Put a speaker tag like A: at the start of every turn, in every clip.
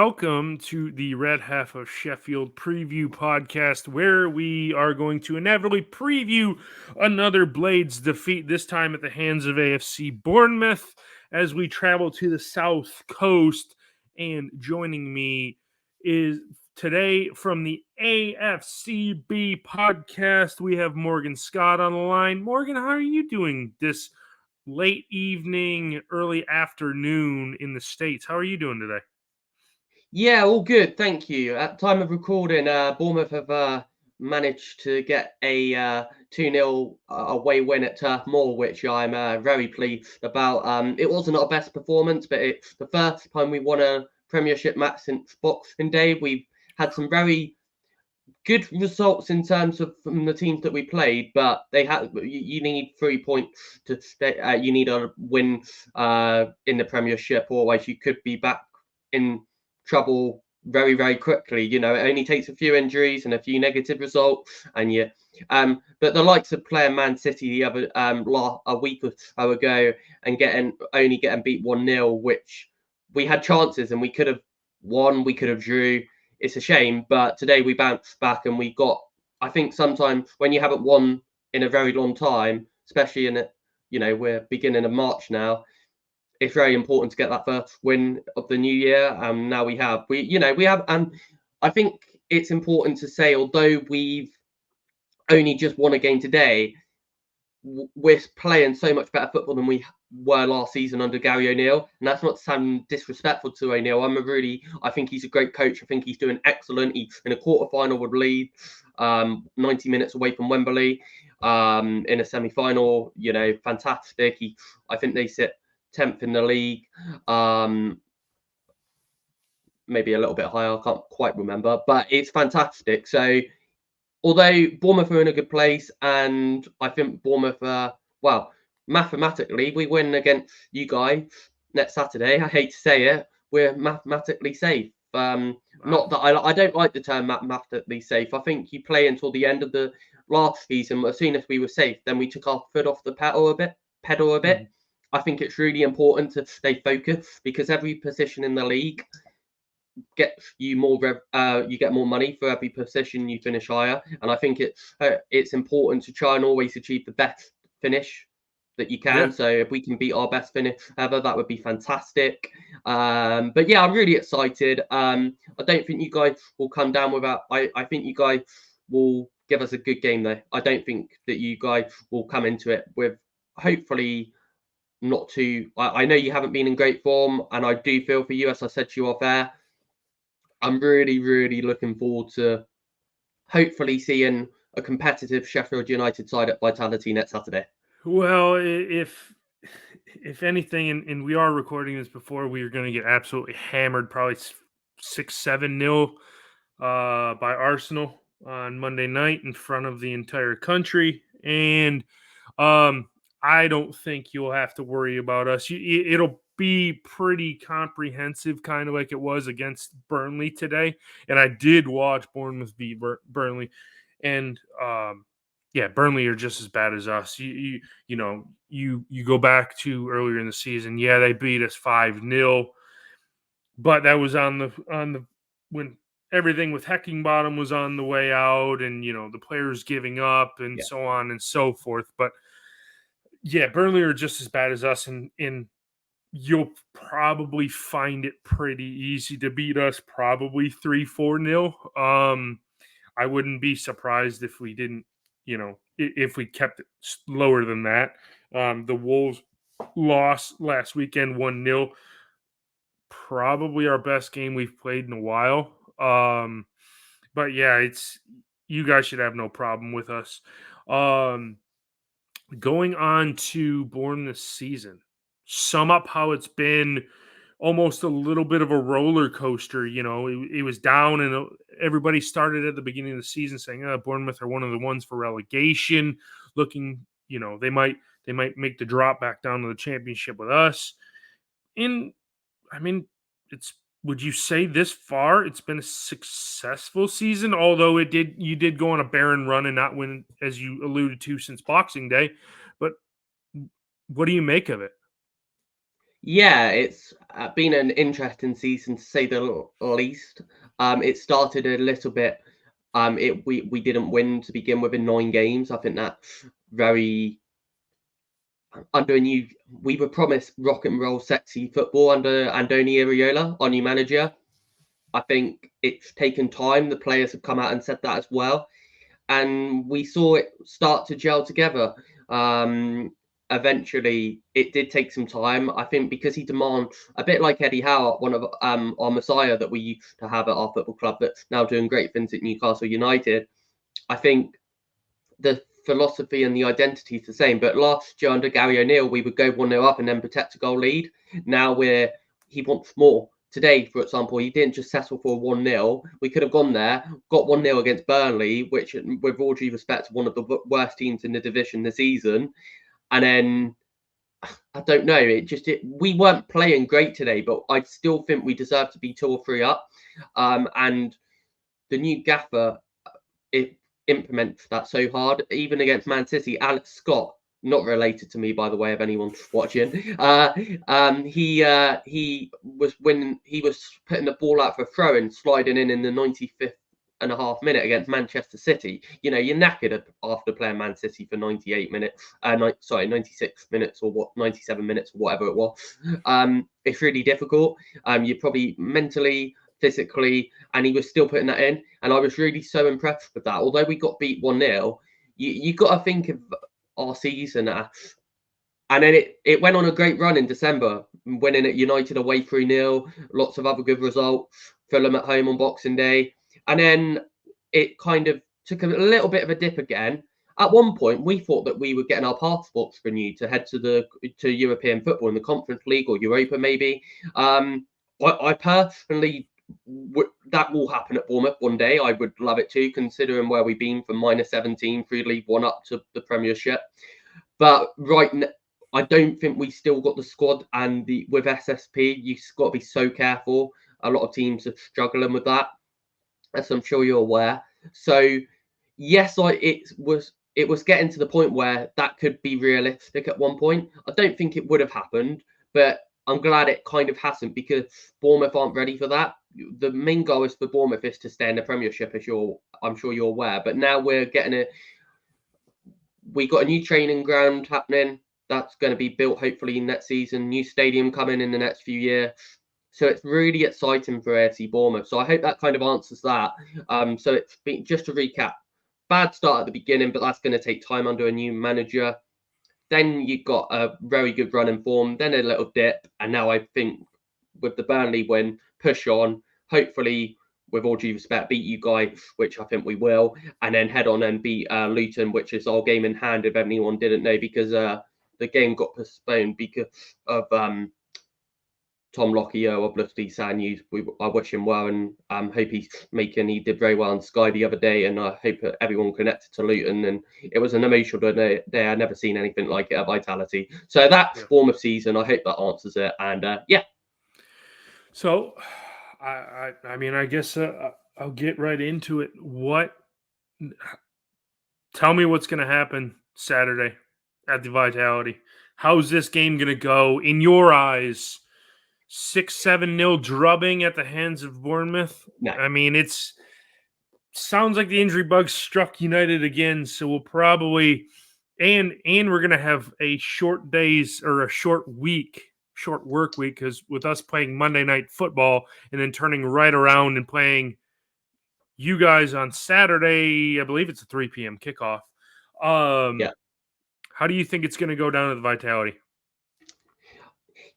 A: welcome to the Red Half of Sheffield preview podcast, where we are going to inevitably preview another Blades defeat, this time at the hands of AFC Bournemouth, as we travel to the South Coast. And joining me is today from the AFCB Podcast, we have Morgan Scott on the line. Morgan, how are you doing this late evening, early afternoon in the States? How are you doing today?
B: Yeah, all good, thank you. At time of recording, Bournemouth have managed to get a 2-0 away win at Turf Moor, which I'm very pleased about. It wasn't our best performance, but it's the first time we won a Premiership match since Boxing Day. We've had some very good results in terms of from the teams that we played, but you need 3 points to stay. You need a win in the Premiership, otherwise you could be back in trouble very, very quickly. You know, it only takes a few injuries and a few negative results, and but the likes of playing Man City the other a week or so ago and only getting beat 1-0, which we had chances and we could have won, we could have drew. It's a shame, but today we bounced back and we got. I think sometimes when you haven't won in a very long time, especially we're beginning of March now, it's very important to get that first win of the new year. Now we have, and I think it's important to say, although we've only just won a game today, we're playing so much better football than we were last season under Gary O'Neill, and that's not to sound disrespectful to O'Neill. I think he's a great coach. I think he's doing excellent. He's in a quarter-final with Leeds, 90 minutes away from Wembley, in a semi-final. Fantastic. I think they sit 10th in the league, maybe a little bit higher. I can't quite remember, but it's fantastic. So, although Bournemouth are in a good place, and I think Bournemouth, mathematically, we win against you guys next Saturday. I hate to say it, we're mathematically safe. Not that I don't like the term mathematically safe. I think you play until the end of the last season. As soon as we were safe, then we took our foot off the pedal a bit. Mm-hmm. I think it's really important to stay focused, because every position in the league gets you more you get more money for every position you finish higher, and I think it's important to try and always achieve the best finish that you can. So if we can beat our best finish ever, that would be fantastic. But yeah, I'm really excited. I don't think you guys will come down without. I think you guys will give us a good game though. I don't think that you guys will come into it with, hopefully, not too. I know you haven't been in great form, and I do feel for you, as I said to you off air. I'm really, really looking forward to hopefully seeing a competitive Sheffield United side at Vitality next Saturday.
A: Well, if anything, and we are recording this before we are going to get absolutely hammered, probably 6-7-0 by Arsenal on Monday night in front of the entire country. And I don't think you'll have to worry about us. It'll be pretty comprehensive, kind of like it was against Burnley today. And I did watch Bournemouth beat Burnley, and Burnley are just as bad as us. You go back to earlier in the season. Yeah, they beat us 5-0, but that was on the when everything with Heckingbottom was on the way out, and the players giving up and so on and so forth. But yeah, Burnley are just as bad as us, and you'll probably find it pretty easy to beat us, probably 3-4-0. I wouldn't be surprised if we didn't, if we kept it lower than that. The Wolves lost last weekend 1-0. Probably our best game we've played in a while. But yeah, you guys should have no problem with us. Going on to Bournemouth this season, sum up how it's been. Almost a little bit of a roller coaster. It was down, and everybody started at the beginning of the season saying, Bournemouth are one of the ones for relegation, looking, they might make the drop back down to the Championship with us. And I mean, would you say this far it's been a successful season? Although you did go on a barren run and not win, as you alluded to, since Boxing Day. But what do you make of it?
B: Yeah, it's been an interesting season to say the least. It started a little bit. We didn't win to begin with in 9 games. I think that's very under a new. We were promised rock and roll, sexy football under Andoni Iraola, our new manager. I think it's taken time. The players have come out and said that as well, and we saw it start to gel together. Eventually, it did take some time. I think because he demands a bit like Eddie Howe, one of our Messiah that we used to have at our football club, that's now doing great things at Newcastle United. I think the philosophy and the identity is the same. But last year under Gary O'Neill, we would go 1-0 up and then protect a goal lead. Now he wants more. Today, for example, he didn't just settle for 1-0. We could have gone there, got 1-0 against Burnley, which, with all due respect, one of the worst teams in the division this season. And then, I don't know, we weren't playing great today, but I still think we deserve to be 2 or 3 up. And the new gaffer, it implements that so hard. Even against Man City, Alex Scott, not related to me, by the way, if anyone's watching. He was putting the ball out for a throw and sliding in the 95th and a half minute against Manchester City. You're knackered after playing Man City for 98 minutes. 96 minutes or 97 minutes or whatever it was. It's really difficult. You're probably mentally, physically, and he was still putting that in. And I was really so impressed with that. Although we got beat 1-0, you got to think of our season and then it went on a great run in December, winning at United away 3-0, lots of other good results, Fulham at home on Boxing Day. And then it kind of took a little bit of a dip again. At one point, we thought that we were getting our passports renewed to head to European football in the Conference League or Europa, maybe. I personally, that will happen at Bournemouth one day. I would love it too, considering where we've been from -17 through League One up to the Premiership. But right now, I don't think we still got the squad, and with SSP, you've got to be so careful. A lot of teams are struggling with that, as I'm sure you're aware. So, yes, it was getting to the point where that could be realistic at one point. I don't think it would have happened, but I'm glad it kind of hasn't, because Bournemouth aren't ready for that. The main goal is for Bournemouth is to stay in the Premiership, I'm sure you're aware. But now we got a new training ground happening. That's going to be built hopefully next season. New stadium coming in the next few years. So it's really exciting for AFC Bournemouth. So I hope that kind of answers that. So it's been, just to recap, bad start at the beginning, but that's going to take time under a new manager. Then you got a very good run in form, then a little dip. And now I think with the Burnley win, push on, hopefully, with all due respect, beat you guys, which I think we will, and then head on and beat Luton, which is our game in hand, if anyone didn't know, because the game got postponed because of Tom Lockyer, obviously sad news. I wish him well, and hope he did very well on Sky the other day, and I hope everyone connected to Luton. And it was an emotional day. I've never seen anything like it at Vitality. So that's Bournemouth season. I hope that answers it. And yeah.
A: So, I mean, I guess I'll get right into it. Tell me what's going to happen Saturday at the Vitality. How's this game going to go in your eyes? 6-7-0 drubbing at the hands of Bournemouth.
B: No.
A: I mean, sounds like the injury bug struck United again. So we'll probably and we're gonna have a short work week, because with us playing Monday Night Football and then turning right around and playing you guys on Saturday, I believe it's a 3 p.m. kickoff.
B: Yeah.
A: How do you think it's going to go down at the Vitality?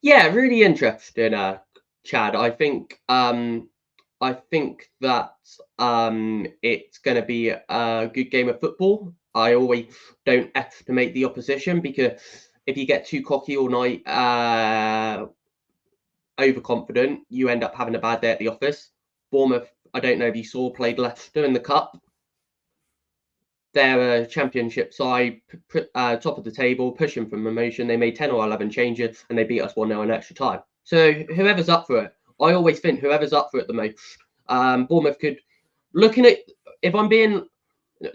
B: Yeah, really interesting, Chad. I think that it's going to be a good game of football. I always don't estimate the opposition, because if you get too cocky all night, overconfident, you end up having a bad day at the office. Bournemouth, I don't know if you saw, played Leicester in the Cup. They're a championship side, top of the table, pushing for promotion. They made 10 or 11 changes, and they beat us 1-0 in extra time. So whoever's up for it, I always think whoever's up for it the most. Bournemouth could, if I'm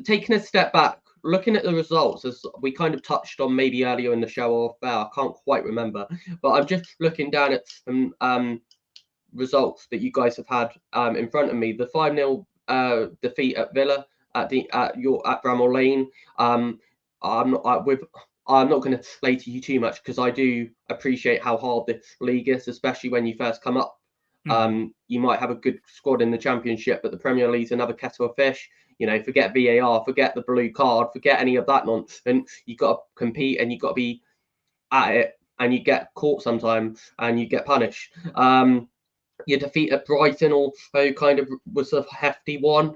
B: taking a step back looking at the results, as we kind of touched on maybe earlier in the show, or I can't quite remember, but I'm just looking down at some results that you guys have had in front of me. The 5-0 defeat at Villa at Bramall Lane. I'm not going to play to you too much, because I do appreciate how hard the league is, especially when you first come up. You might have a good squad in the Championship, but the Premier League's another kettle of fish. Forget VAR, forget the blue card, forget any of that nonsense. You've got to compete, and you've got to be at it, and you get caught sometimes, and you get punished. Your defeat at Brighton also kind of was a hefty one.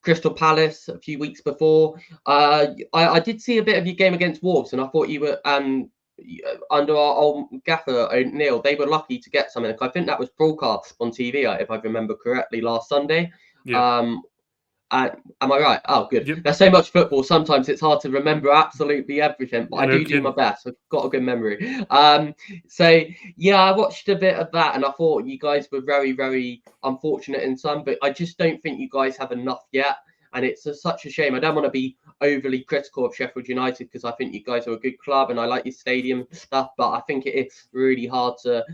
B: Crystal Palace a few weeks before. I did see a bit of your game against Wolves, and I thought you were under our old gaffer O'Neill. They were lucky to get something. I think that was broadcast on TV, if I remember correctly, last Sunday.
A: Yeah.
B: Am I right? Oh, good.
A: Yep.
B: There's so much football. Sometimes it's hard to remember absolutely everything, but I
A: No
B: do
A: kidding.
B: my best. I've got a good memory. So yeah, I watched a bit of that, and I thought you guys were very, very unfortunate in some, but I just don't think you guys have enough yet. And it's such a shame. I don't want to be overly critical of Sheffield United, because I think you guys are a good club and I like your stadium stuff, but I think it is really hard to.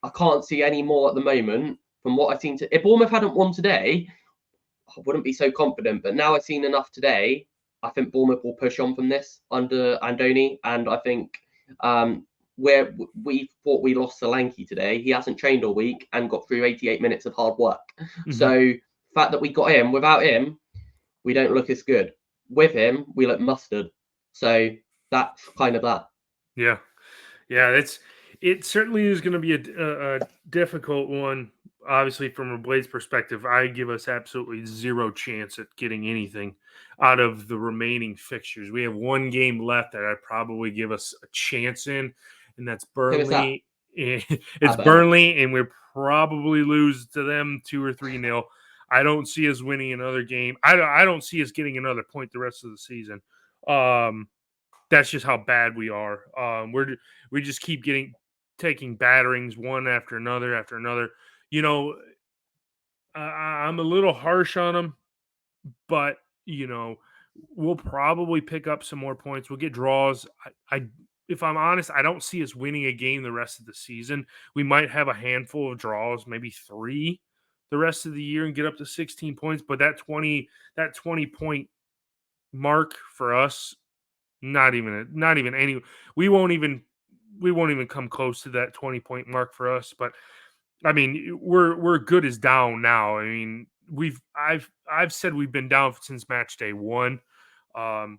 B: I can't see any more at the moment from what I've seen. If Bournemouth hadn't won today, I wouldn't be so confident, but now I've seen enough today. I think Bournemouth will push on from this under Andoni, and I think where we thought we lost Solanke today, he hasn't trained all week and got through 88 minutes of hard work. So the fact that we got him, without him, we don't look as good. With him, we look mustard. So that's kind of that.
A: Yeah. It certainly is going to be a difficult one. Obviously, from a Blades perspective, I give us absolutely zero chance at getting anything out of the remaining fixtures. We have one game left that I'd probably give us a chance in, and that's Burnley. It's Burnley, and we'll probably lose to them 2 or 3-0. I don't see us winning another game. I don't see us getting another point the rest of the season. That's just how bad we are. We just keep taking batterings one after another after another. I'm a little harsh on them, but we'll probably pick up some more points. We'll get draws. If I'm honest, I don't see us winning a game the rest of the season. We might have a handful of draws, maybe 3 the rest of the year, and get up to 16 points. But that 20 point mark for us, not even any. We won't even come close to that 20 point mark for us. But I mean, we're good as down now. I mean, I've said we've been down since match day 1.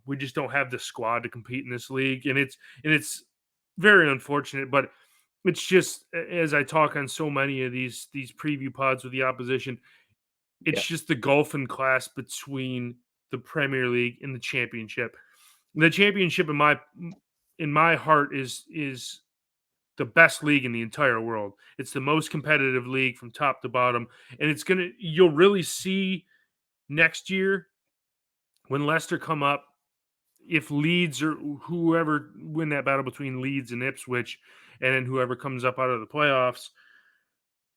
A: We just don't have the squad to compete in this league, and it's very unfortunate. But it's just, as I talk on so many of these preview pods with the opposition, it's just the gulf in class between the Premier League and the Championship. The Championship in my heart is the best league in the entire world. It's the most competitive league from top to bottom, and you'll really see next year when Leicester come up, if Leeds or whoever win that battle between Leeds and Ipswich, and then whoever comes up out of the playoffs.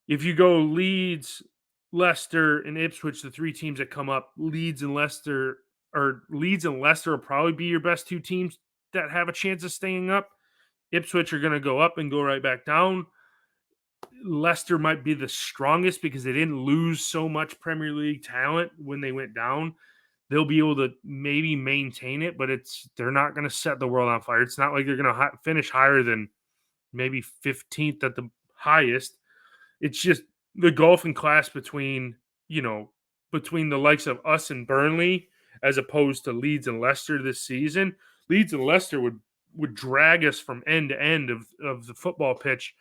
A: If you go Leeds, Leicester, and Ipswich, the 3 teams that come up, Leeds and Leicester will probably be your best 2 teams that have a chance of staying up. Ipswich are going to go up and go right back down. Leicester might be the strongest because they didn't lose so much Premier League talent when they went down. They'll be able to maybe maintain it, but they're not going to set the world on fire. It's not like they're going to finish higher than maybe 15th at the highest. It's just the gulf in class between the likes of us and Burnley as opposed to Leeds and Leicester this season. Leeds and Leicester would drag us from end to end of the football pitch,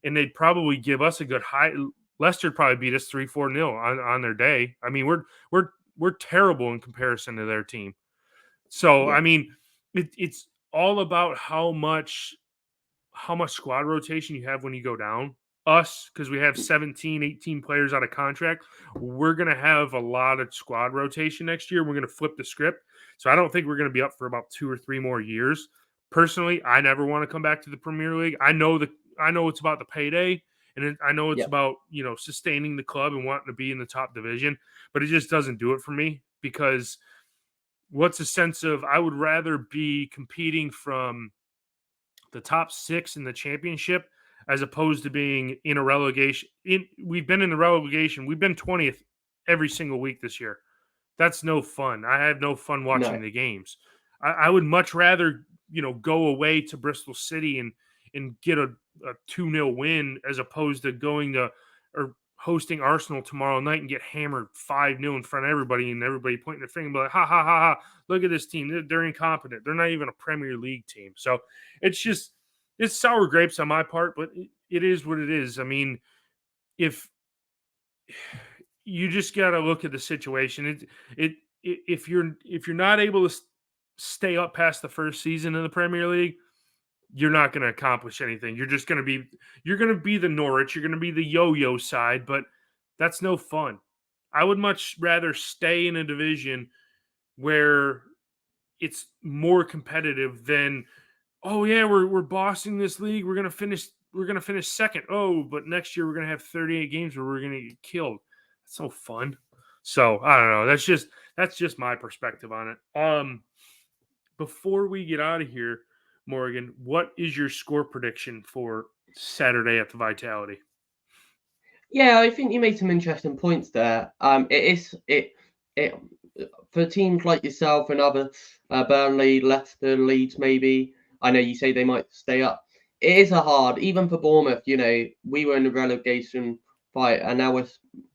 A: and they'd probably give us a good high. Leicester would probably beat us 3-4-0 on their day. I mean, we're terrible in comparison to their team. So I mean, it's all about how much squad rotation you have when you go down. Us, because we have 17, 18 players out of contract, we're going to have a lot of squad rotation next year. We're going to flip the script. So I don't think we're going to be up for about 2 or 3 more years. Personally, I never want to come back to the Premier League. I know it's about the payday, and I know it's about, sustaining the club and wanting to be in the top division, but it just doesn't do it for me because what's a sense of I would rather be competing from the top 6 in the championship as opposed to being in a relegation. We've been in the relegation. We've been 20th every single week this year. That's no fun. I have no fun watching
B: No.
A: the games. I would much rather, go away to Bristol City and get a 2-0 win as opposed to going to or hosting Arsenal tomorrow night and get hammered 5-0 in front of everybody and everybody pointing their finger and be like, ha, ha, ha, ha, look at this team. They're incompetent. They're not even a Premier League team. So it's sour grapes on my part, but it is what it is. I mean, if you just got to look at the situation, if you're not able to stay up past the first season in the Premier League, you're not going to accomplish anything. You're going to be the Norwich. You're going to be the yo-yo side, but that's no fun. I would much rather stay in a division where it's more competitive than, oh yeah, we're bossing this league. We're going to finish second. Oh, but next year we're going to have 38 games where we're going to get killed. That's no fun. So I don't know. That's just my perspective on it. Before we get out of here, Morgan, what is your score prediction for Saturday at the Vitality?
B: Yeah, I think you made some interesting points there. It for teams like yourself and other Burnley, Leicester, Leeds, maybe. I know you say they might stay up. It is a hard, even for Bournemouth. We were in the relegation fight, and now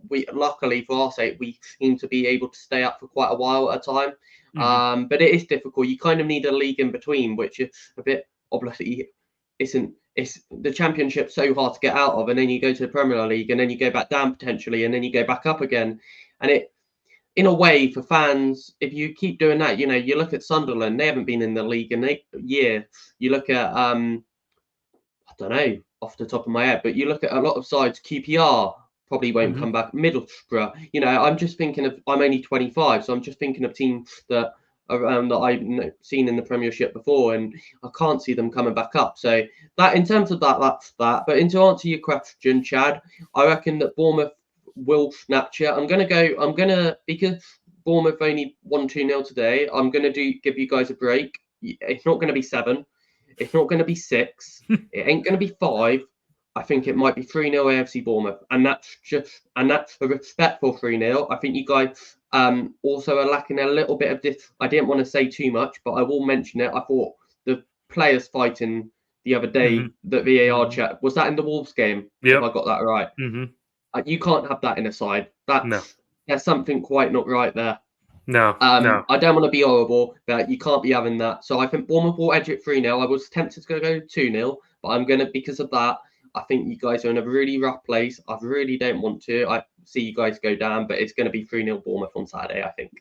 B: we luckily for our sake we seem to be able to stay up for quite a while at a time.
A: Mm-hmm.
B: But it is difficult. You kind of need a league in between, which is a bit obviously isn't. It's the Championship so hard to get out of, and then you go to the Premier League, and then you go back down potentially, and then you go back up again, and it. In a way, for fans, if you keep doing that, you look at Sunderland, they haven't been in the league in a year. You look at, I don't know, off the top of my head, but you look at a lot of sides, QPR probably won't come back, Middlesbrough. I'm just thinking of, I'm only 25, so I'm just thinking of teams that I've seen in the Premiership before, and I can't see them coming back up. So that, in terms of that, that's that. But to answer your question, Chad, I reckon that Bournemouth will snatch it. Because Bournemouth only won 2-0 today, I'm gonna give you guys a break. It's not gonna be 7, it's not gonna be 6, it ain't gonna be 5. I think it might be 3-0 AFC Bournemouth, and that's a respectful 3-0. I think you guys also are lacking a little bit of this. I didn't want to say too much, but I will mention it. I thought the players fighting the other day, the VAR chat, was that in the Wolves game?
A: Yep.
B: If I got that right.
A: Mm-hmm.
B: You can't have that in a side.
A: No.
B: There's something quite not right there.
A: No.
B: I don't want to be horrible, but you can't be having that. So I think Bournemouth will edge it 3-0. I was tempted to go 2-0, but because of that, I think you guys are in a really rough place. I really don't want to. I see you guys go down, but it's going to be 3-0 Bournemouth on Saturday, I think.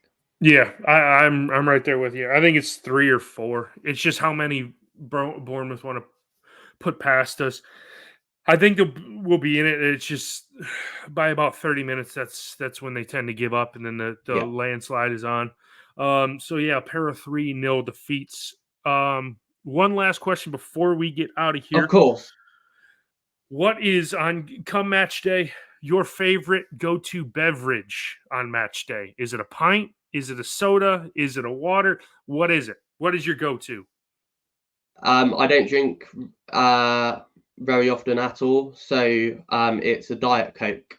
A: Yeah, I'm right there with you. I think it's 3 or 4. It's just how many Bournemouth want to put past us. I think we'll be in it. It's just by about 30 minutes. That's when they tend to give up, and then the landslide is on. So yeah, a pair of 3-0 defeats. One last question before we get out of here.
B: Of course.
A: What is on come match day your favorite go-to beverage on match day? Is it a pint? Is it a soda? Is it a water? What is it? What is your go-to?
B: I don't drink very often at all, so it's a Diet Coke.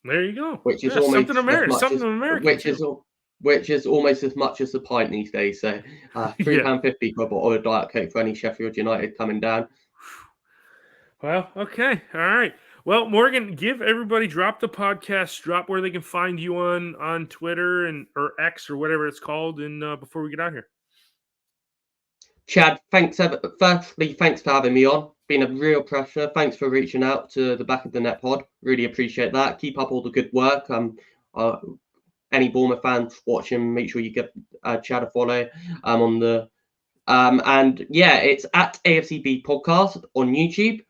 A: There you go.
B: Which is almost
A: something American.
B: Which is almost as much as the pint these days. So £3.50 for a bottle of Diet Coke for any Sheffield United coming down.
A: Well, okay, all right. Well, Morgan, drop the podcast, drop where they can find you on Twitter or X or whatever it's called, and before we get out here.
B: Chad, firstly, thanks for having me on. Been a real pleasure. Thanks for reaching out to the Back of the Net pod. Really appreciate that. Keep up all the good work. Any Bournemouth fans watching, make sure you give Chad a follow on the and yeah, it's at AFCB Podcast on YouTube.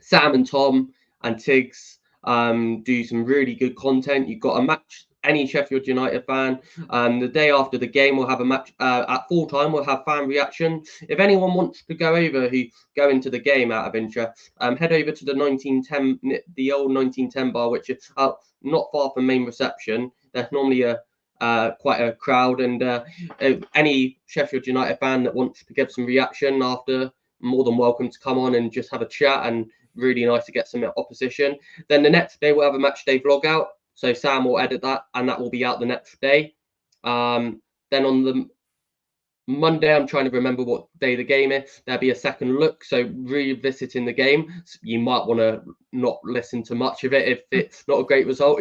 B: Sam and Tom and Tiggs do some really good content. You've got a match. Any Sheffield United fan, the day after the game, we'll have a match at full time. We'll have fan reaction. If anyone wants to go into the game out of interest, head over to the old 1910 bar, which is not far from main reception. There's normally a quite a crowd. And any Sheffield United fan that wants to give some reaction after, more than welcome to come on and just have a chat, and really nice to get some opposition. Then the next day we'll have a match day vlog out. So Sam will edit that, and that will be out the next day. Then on the Monday, I'm trying to remember what day the game is. There'll be a second look, so revisiting the game. You might want to not listen to much of it if it's not a great result,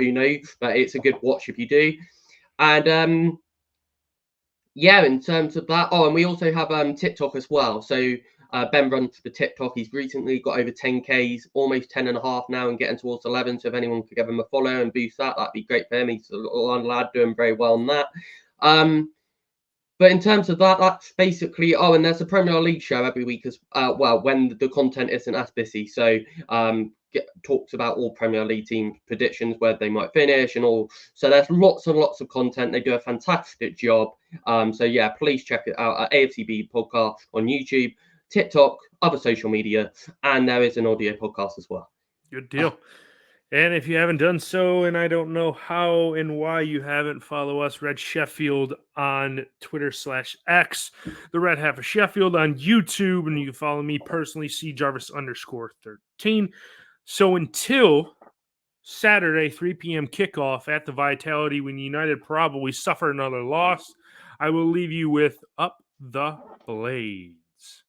B: but it's a good watch if you do. And yeah, in terms of that, and we also have TikTok as well. So Ben runs the TikTok. He's recently got over 10K. He's almost 10.5 now and getting towards 11. So if anyone could give him a follow and boost that, that'd be great for him. He's a little lad doing very well on that. But in terms of that, that's basically. And there's a Premier League show every week as well, when the content isn't as busy. So talks about all Premier League team predictions, where they might finish and all. So there's lots and lots of content. They do a fantastic job. So yeah, please check it out at AFCB Podcast on YouTube, TikTok, other social media, and there is an audio podcast as well.
A: Good deal. And if you haven't done so, and I don't know how and why you haven't, follow us, Red Sheffield, on Twitter/X, the Red Half of Sheffield on YouTube, and you can follow me personally, CJarvis_13. So until Saturday, 3 p.m. kickoff at the Vitality, when United probably suffer another loss, I will leave you with Up the Blades.